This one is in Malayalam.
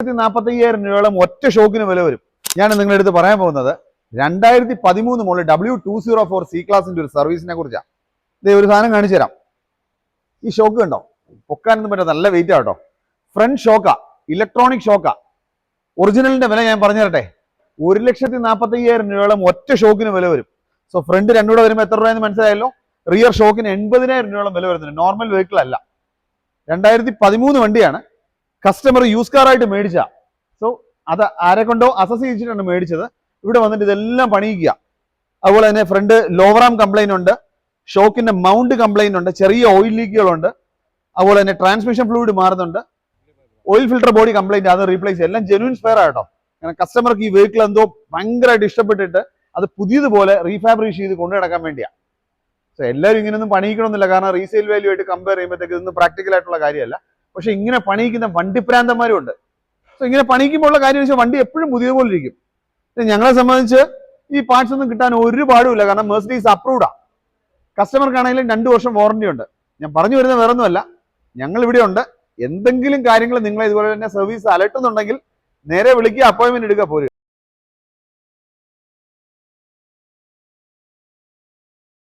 രൂപയോളം ഒറ്റ ഷോക്കിന് വില വരും. ഞാൻ നിങ്ങളുടെ അടുത്ത് പറയാൻ പോകുന്നത് 2013 മോഡൽ W204 C ക്ലാസിന്റെ ഒരു സർവീസിനെ കുറിച്ചാണ്. ഇതേ ഒരു സാധനം കാണിച്ചു തരാം. ഈ ഷോക്ക് കണ്ടോ? പൊക്കാനൊന്നും പറ്റാത്ത നല്ല വെയിറ്റ് ആട്ടോ. Front ഷോക്കാ, electronic ഷോക്കാ. ഒറിജിനലിന്റെ വില ഞാൻ പറഞ്ഞു തരട്ടെ. 1,45,000 രൂപയോളം ഒറ്റ ഷോക്കിന് വില വരും. സോ ഫ്രണ്ട് രണ്ടുകൂടെ വരുമ്പോൾ എത്ര രൂപയെന്ന് മനസ്സിലായല്ലോ. റിയർ ഷോക്കിന് 80,000 രൂപയോളം വില വരുന്നുണ്ട്. നോർമൽ വെഹിക്കിൾ അല്ല. 2013 വണ്ടിയാണ്. കസ്റ്റമർ യൂസ് കാറായിട്ട് മേടിച്ച. സോ അത് ആരെ കൊണ്ടോ അസസ് ചെയ്തിട്ടാണ് മേടിച്ചത്. ഇവിടെ വന്നിട്ട് ഇതെല്ലാം പണിയിക്കുക. അതുപോലെ തന്നെ ഫ്രണ്ട് ലോവർ ആം കംപ്ലൈന്റ് ഉണ്ട്, ഷോക്കിന്റെ മൗണ്ട് കംപ്ലൈന്റ് ഉണ്ട്, ചെറിയ ഓയിൽ ലീക്കുകളുണ്ട്. അതുപോലെ തന്നെ ട്രാൻസ്മിഷൻ ഫ്ലൂയിഡ് മാറുന്നുണ്ട്, ഓയിൽ ഫിൽട്ടർ ബോഡി കംപ്ലൈന്റ്, അത് റീപ്ലേസ്. എല്ലാം ജെന്യൂൻ സ്പെയർ ആട്ടോ. അങ്ങനെ കസ്റ്റമർക്ക് ഈ വെഹിക്കിൾ എന്തോ ഭയങ്കരമായിട്ട് ഇഷ്ടപ്പെട്ടിട്ട് അത് പുതിയതുപോലെ റീഫാബ്രിഷ് ചെയ്ത് കൊണ്ടു നടക്കാൻ വേണ്ടിയാണ്. സോ എല്ലാവരും ഇങ്ങനെയൊന്നും പണിയിക്കണമെന്നില്ല, കാരണം റീസെയിൽ വാല്യൂ ആയിട്ട് കമ്പയർ ചെയ്യുമ്പോഴത്തേക്ക് ഇതൊന്നും പ്രാക്ടിക്കൽ ആയിട്ടുള്ള കാര്യമല്ല. പക്ഷെ ഇങ്ങനെ പണിയിക്കുന്ന വണ്ടിപ്രാന്തന്മാരും ഉണ്ട്. സോ ഇങ്ങനെ പണിയിക്കുമ്പോൾ ഉള്ള കാര്യം വെച്ചാൽ വണ്ടി എപ്പോഴും പുതിയതുപോലെ ഇരിക്കും. ഞങ്ങളെ സംബന്ധിച്ച് ഈ പാർട്സ് ഒന്നും കിട്ടാൻ ഒരു പാടുമില്ല, കാരണം മെർസിഡീസ് അപ്രൂവ്ഡാ. കസ്റ്റമർക്കാണെങ്കിലും 2 വർഷം വാറന്റി ഉണ്ട്. ഞാൻ പറഞ്ഞു വരുന്നത് വേറൊന്നുമല്ല, ഞങ്ങൾ ഇവിടെ ഉണ്ട്. എന്തെങ്കിലും കാര്യങ്ങൾ നിങ്ങളെ ഇതുപോലെ തന്നെ സർവീസ് അലട്ടുന്നുണ്ടെങ്കിൽ നേരെ വിളിക്കുക, അപ്പോയിന്റ്മെന്റ് എടുക്കുക, പോരുക.